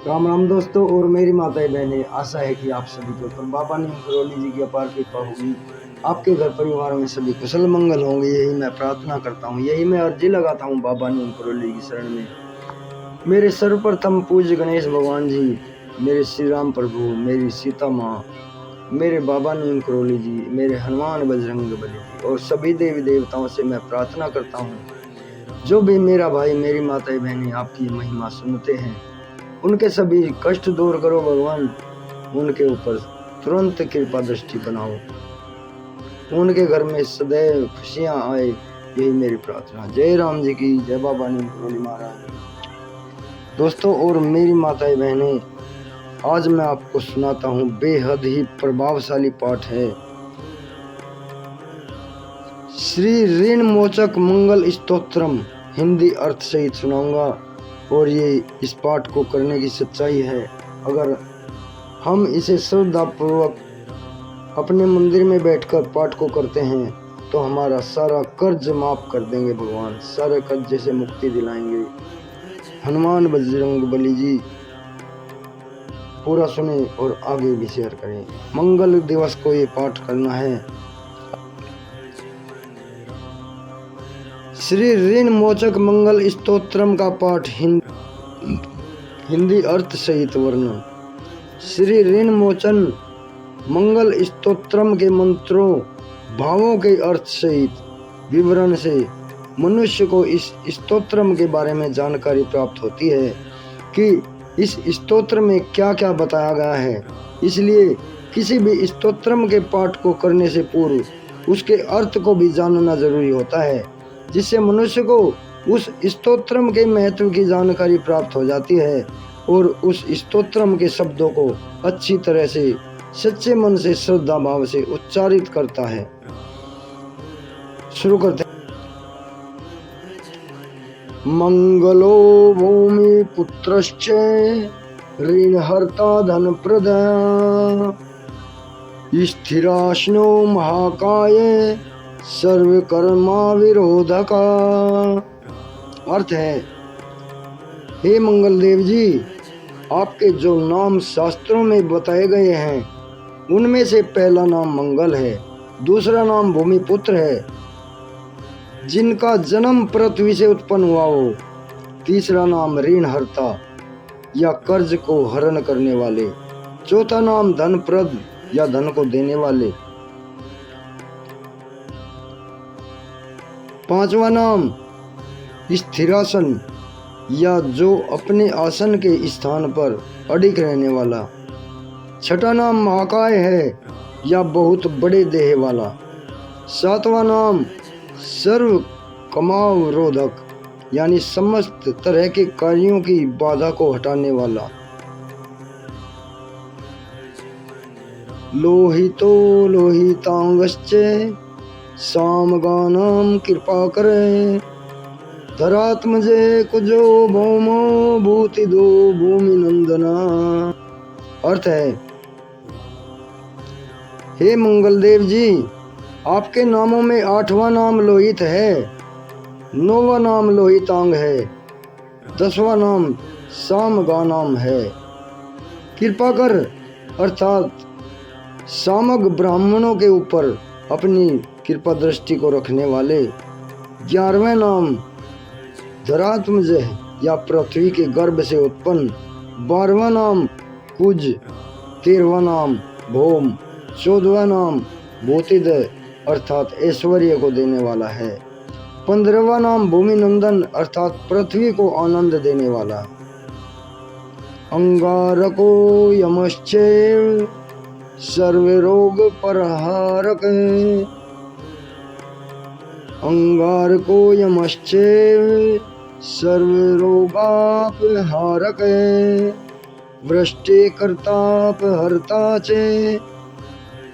राम राम दोस्तों और मेरी माताएं बहनें, आशा है कि आप सभी के ऊपर बाबा नीम करोली जी की अपार कृपा होगी। आपके घर परिवार में सभी कुशल मंगल होंगे, यही मैं प्रार्थना करता हूँ, यही मैं अर्जी लगाता हूँ बाबा नीम करोली की शरण में। मेरे सर्वप्रथम पूज्य गणेश भगवान जी, मेरे श्री राम प्रभु, मेरी सीता माँ, मेरे बाबा नीम करोली जी, मेरे हनुमान बजरंग बली जी और सभी देवी देवताओं से मैं प्रार्थना करता हूँ, जो भी मेरा भाई मेरी माताएं बहनें आपकी महिमा सुनते हैं, उनके सभी कष्ट दूर करो भगवान, उनके ऊपर तुरंत कृपा दृष्टि बनाओ, उनके घर में सदैव खुशियां आए, यही मेरी प्रार्थना। जय राम जी की जय, बाबा नीम करोली महाराज। दोस्तों और मेरी माताएं बहनें, आज मैं आपको सुनाता हूँ बेहद ही प्रभावशाली पाठ है, श्री ऋण मोचक मंगल स्तोत्रम। हिंदी अर्थ सहित सुनाऊंगा और ये इस पाठ को करने की सच्चाई है, अगर हम इसे श्रद्धा पूर्वक अपने मंदिर में बैठकर पाठ को करते हैं तो हमारा सारा कर्ज माफ कर देंगे भगवान, सारे कर्ज से मुक्ति दिलाएंगे। हनुमान बजरंग बली जी, पूरा सुने और आगे भी शेयर करें। मंगल दिवस को ये पाठ करना है। श्री ऋण मोचक मंगल स्तोत्रम का पाठ हिंदी अर्थ सहित वर्णन। श्री ऋण मोचन मंगल स्तोत्रम के मंत्रों भावों के अर्थ सहित विवरण से मनुष्य को इस स्तोत्रम के बारे में जानकारी प्राप्त होती है कि इस स्तोत्र में क्या क्या बताया गया है। इसलिए किसी भी स्तोत्रम के पाठ को करने से पूर्व उसके अर्थ को भी जानना जरूरी होता है, जिससे मनुष्य को उस स्तोत्रम के महत्व की जानकारी प्राप्त हो जाती है और उस स्तोत्रम के शब्दों को अच्छी तरह से सच्चे मन से श्रद्धा भाव से उच्चारित करता है। शुरू करते हैं। मंगलो भूमि पुत्रश्च ऋणहर्ता धन प्रदा स्थिराश्नो महाकाय सर्वकर्मा विरोधका। अर्थ है, हे मंगल देव जी, आपके जो नाम शास्त्रों में बताए गए हैं उनमें से पहला नाम मंगल है, दूसरा नाम भूमिपुत्र है जिनका जन्म पृथ्वी से उत्पन्न हुआ हो, तीसरा नाम ऋणहर्ता या कर्ज को हरण करने वाले, चौथा नाम धनप्रद या धन को देने वाले, पांचवा नाम स्थिरासन या जो अपने आसन के स्थान पर अडिग रहने वाला, छठा नाम महाकाय है या बहुत बड़े देह वाला, सातवां नाम सर्व कमावरोधक यानी समस्त तरह के कार्यों की बाधा को हटाने वाला, लोहितो लोहितांगश्च सामगानाम कृपा करे धरात्मजे कुजो भौमो भूति दो भूमि नंदना। अर्थ है, हे मंगल देव जी, आपके नामों में आठवां नाम लोहित है, नौवां नाम लोहितांग है, 10वां नाम सामगानाम है। कृपा कर अर्थात सामग ब्राह्मणों के ऊपर अपनी कृपा दृष्टि को रखने वाले, 11वें नाम धरात्मज या पृथ्वी के गर्भ से उत्पन्न, 12वां नाम कुज, 13वां नाम भौम, 14वां नाम भूतिद अर्थात ऐश्वर्य को देने वाला है, 15वां नाम भूमि नंदन अर्थात पृथ्वी को आनंद देने वाला, अंगारको यमश्चैव सर्वरोग परहारक, अंगारको यमश्चैव सर्वरोगापहारक, वृष्टि कर्ताप हरता चे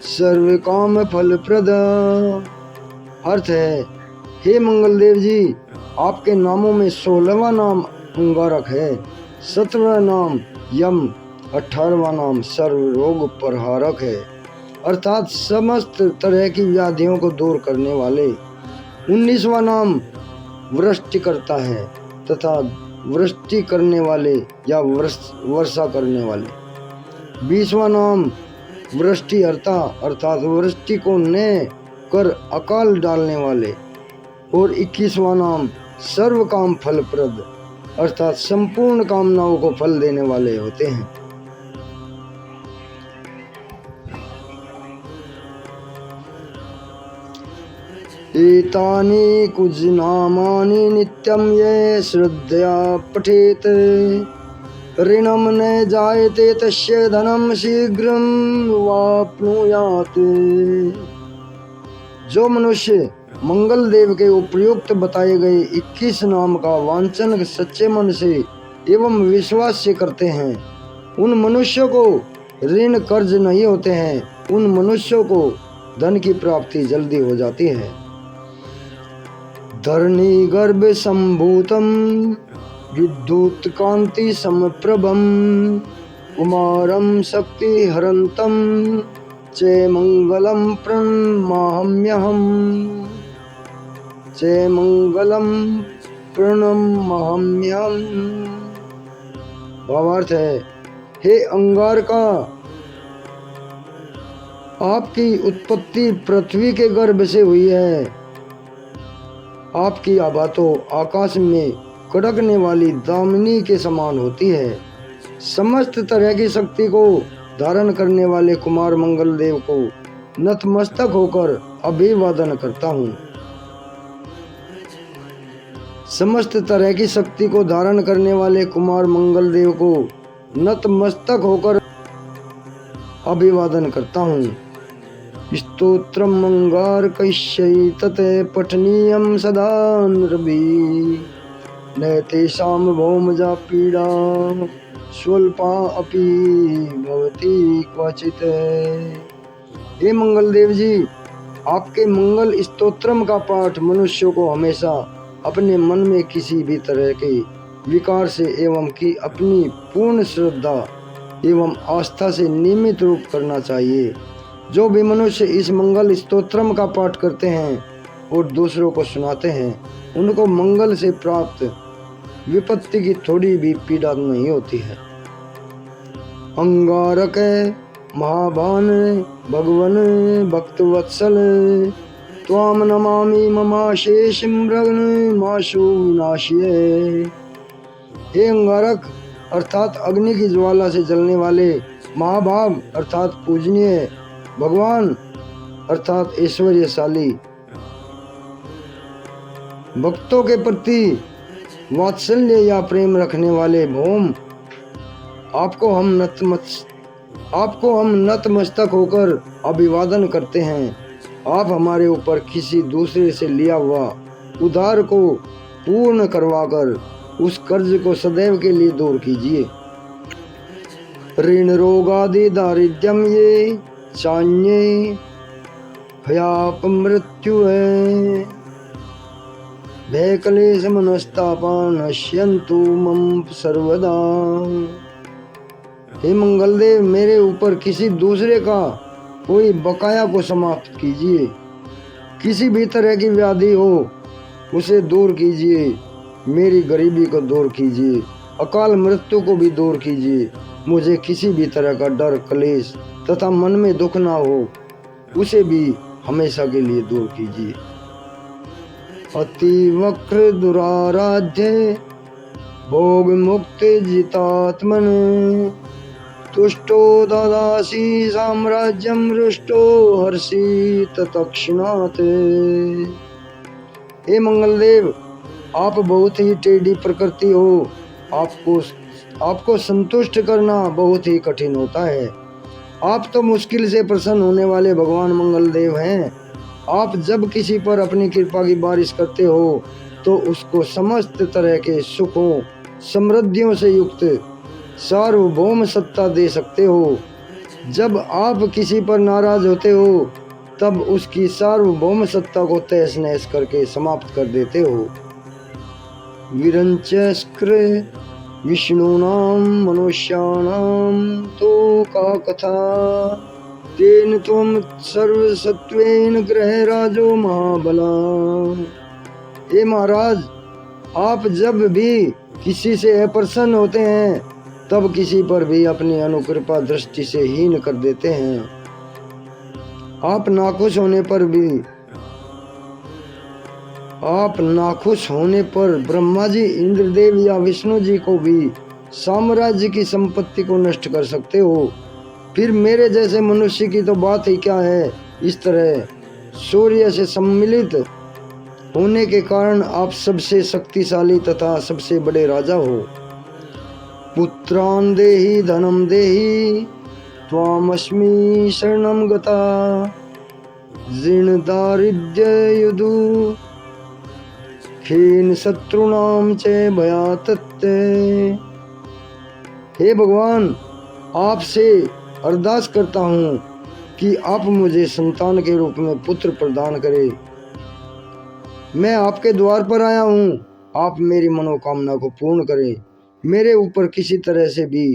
सर्व काम फल प्रदा। अर्थ है, हे मंगल देव जी, आपके नामों में 16वां नाम अंगारक है, 17वां नाम यम, 18वां नाम सर्व रोग परहारक है अर्थात समस्त तरह की व्याधियों को दूर करने वाले, 19वां नाम वृष्टि करता है तथा वृष्टि करने वाले या वर्षा करने वाले। 20वां नाम वृष्टिहर्ता अर्थात वृष्टि को न कर अकाल डालने वाले। और 21वां नाम सर्व काम फलप्रद अर्थात संपूर्ण कामनाओं को फल देने वाले होते हैं। एतानि कुछ नामानि नित्यं ये श्रद्धया पठेत ऋणं न जायते तस्य धनं शीघ्रं वाप्नुयात्। जो मनुष्य मंगल देव के उपयुक्त बताए गए 21 नाम का वांछन सच्चे मन से एवं विश्वास से करते हैं, उन मनुष्यों को ऋण कर्ज नहीं होते हैं, उन मनुष्यों को धन की प्राप्ति जल्दी हो जाती है। धरणी गर्भ संभूतम विद्युत कांति समप्रभम कुमारम शक्ति हरंतम चे मंगलम प्रणमाम्यहम चे मंगलम प्रणमाम्यहम। भावार्थ है, हे अंगारका, आपकी उत्पत्ति पृथ्वी के गर्भ से हुई है। आपकी आभा तो आकाश में कड़कने वाली दामिनी के समान होती है। समस्त तरह की शक्ति को धारण करने वाले कुमार मंगल देव को नतमस्तक होकर अभिवादन करता हूँ। समस्त तरह की शक्ति को धारण करने वाले कुमार मंगल देव को नतमस्तक होकर अभिवादन करता हूँ। स्तोत्रम अंगारकस्य तत् पठनीयं सदा नृभिः न तेषां भौमजा पीड़ा स्वल्पा अपि भवति क्वचित्। हे मंगल देव जी, आपके मंगल स्तोत्रम का पाठ मनुष्यों को हमेशा अपने मन में किसी भी तरह के विकार से एवं की अपनी पूर्ण श्रद्धा एवं आस्था से नियमित रूप करना चाहिए। जो भी मनुष्य इस मंगल स्तोत्रम का पाठ करते हैं और दूसरों को सुनाते हैं, उनको मंगल से प्राप्त विपत्ति की थोड़ी भी पीड़ा नहीं होती है। अंगारक महाभान भगवन भक्तवत्सल त्वाम नमामि ममाशेषं मृग्न माशु विनाशिये। हे अंगारक अर्थात अग्नि की ज्वाला से जलने वाले, महाभाग अर्थात पूजनीय, भगवान अर्थात ऐश्वर्यशाली, भक्तों के प्रति वात्सल्य या प्रेम रखने वाले भौम, आपको हम नतमस्तक होकर अभिवादन करते हैं। आप हमारे ऊपर किसी दूसरे से लिया हुआ उधार को पूर्ण करवाकर उस कर्ज को सदैव के लिए दूर कीजिए। ऋण रोगादि दारिद्र्यम ये चान्ये भयाप मृत्यु है भय क्लेश मनस्तापा नश्यन्तु मम सर्वदा। हे मंगलदेव, मेरे ऊपर किसी दूसरे का कोई बकाया को समाप्त कीजिए। किसी भी तरह की व्याधि हो उसे दूर कीजिए, मेरी गरीबी को दूर कीजिए, अकाल मृत्यु को भी दूर कीजिए। मुझे किसी भी तरह का डर, क्लेश तथा मन में दुख ना हो, उसे भी हमेशा के लिए दूर कीजिए। अति वक्र दुराराध्य भोग मुक्त जितात्मन तुष्टो ददासी साम्राज्यम रुष्टो हर्षित तत्क्षणात्। हे मंगलदेव, आप बहुत ही टेढ़ी प्रकृति हो। आपको संतुष्ट करना बहुत ही कठिन होता है। आप तो मुश्किल से प्रसन्न होने वाले भगवान मंगलदेव हैं। आप जब किसी पर अपनी कृपा की बारिश करते हो तो उसको समस्त तरह के सुखों, समृद्धियों से युक्त सार्वभौम सत्ता दे सकते हो। जब आप किसी पर नाराज होते हो तब उसकी सार्वभौम सत्ता को तहस नहस करके समाप्त कर देते हो। विरंचस्क्र विष्णुनाम मनुष्याणाम तो का कथा तेन त्वं सर्वसत्वेन ग्रह राजो महाबला। हे महाराज, आप जब भी किसी से अप्रसन्न होते हैं तब किसी पर भी अपनी अनुकृपा दृष्टि से हीन कर देते हैं। आप नाखुश होने पर ब्रह्मा जी, इंद्रदेव या विष्णु जी को भी साम्राज्य की संपत्ति को नष्ट कर सकते हो, फिर मेरे जैसे मनुष्य की तो बात ही क्या है। इस तरह सूर्य से सम्मिलित होने के कारण आप सबसे शक्तिशाली तथा सबसे बड़े राजा हो। पुत्रान देहि धनम देहि त्वामस्मि शरणं गता ऋण दारिद्र्य युधु खीन शत्रुणाम च भयातत्ते। हे भगवान, आपसे अरदास करता हूँ कि आप मुझे संतान के रूप में पुत्र प्रदान करें। मैं आपके द्वार पर आया हूँ, आप मेरी मनोकामना को पूर्ण करें। मेरे ऊपर किसी तरह से भी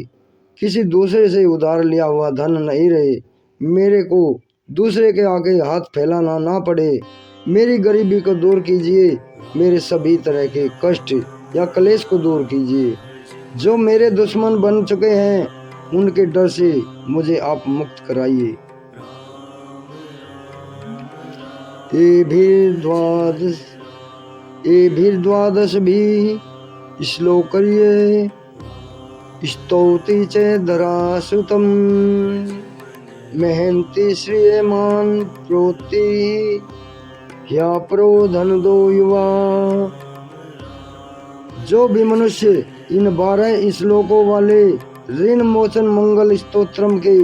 किसी दूसरे से उधार लिया हुआ धन नहीं रहे। मेरे को दूसरे के आगे हाथ फैलाना ना पड़े। मेरी गरीबी को दूर कीजिए। मेरे सभी तरह के कष्ट या क्लेश को दूर कीजिए। जो मेरे दुश्मन बन चुके हैं उनके डर से मुझे आप मुक्त कराइए। द्वादश भी श्लोकर्ये स्तौति च धरासुतम महंति श्रियमान प्रोति ह्या प्रो धन दो युवा। जो भी मनुष्य इन 12 श्लोकों वाले ऋण मोचन मंगल स्तोत्रम के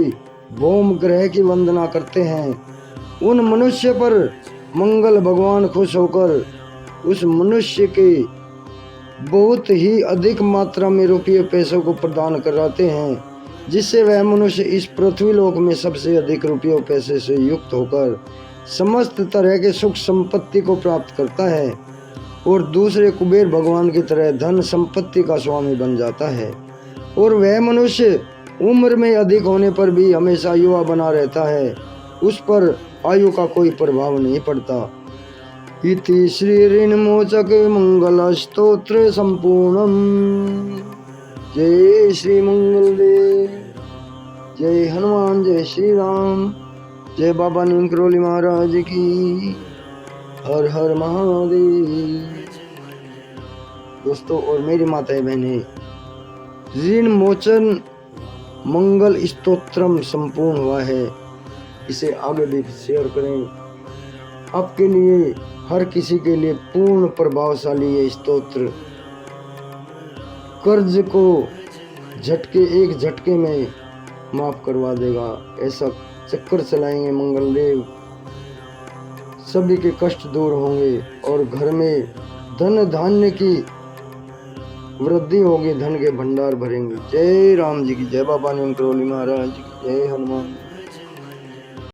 भौम ग्रह की वंदना करते हैं, उन मनुष्य पर मंगल भगवान खुश होकर उस मनुष्य के बहुत ही अधिक मात्रा में रुपये पैसों को प्रदान कराते हैं, जिससे वह मनुष्य इस पृथ्वी लोक में सबसे अधिक रुपयों पैसे से युक्त होकर समस्त तरह के सुख संपत्ति को प्राप्त करता है और दूसरे कुबेर भगवान की तरह धन संपत्ति का स्वामी बन जाता है। और वह मनुष्य उम्र में अधिक होने पर भी हमेशा युवा बना रहता है, उस पर आयु का कोई प्रभाव नहीं पड़ता। इति श्री ऋण मोचक मंगल स्तोत्र संपूर्णम। जय श्री मंगल देव, जय हनुमान, जय श्री राम, जय बाबा नीम करोली महाराज की। हर हर महादेव। दोस्तों और मेरी माताएं बहनें, ऋण मोचन मंगल स्तोत्रम संपूर्ण हुआ है, इसे आगे भी शेयर करें। आपके लिए, हर किसी के लिए पूर्ण प्रभावशाली ये स्तोत्र कर्ज को एक झटके में माफ करवा देगा। ऐसा चक्कर चलाएंगे मंगल देव, सभी के कष्ट दूर होंगे और घर में धन धान्य की वृद्धि होगी, धन के भंडार भरेंगे। जय राम जी की जय, बाबा नीम करोली महाराज की जय, हनुमान।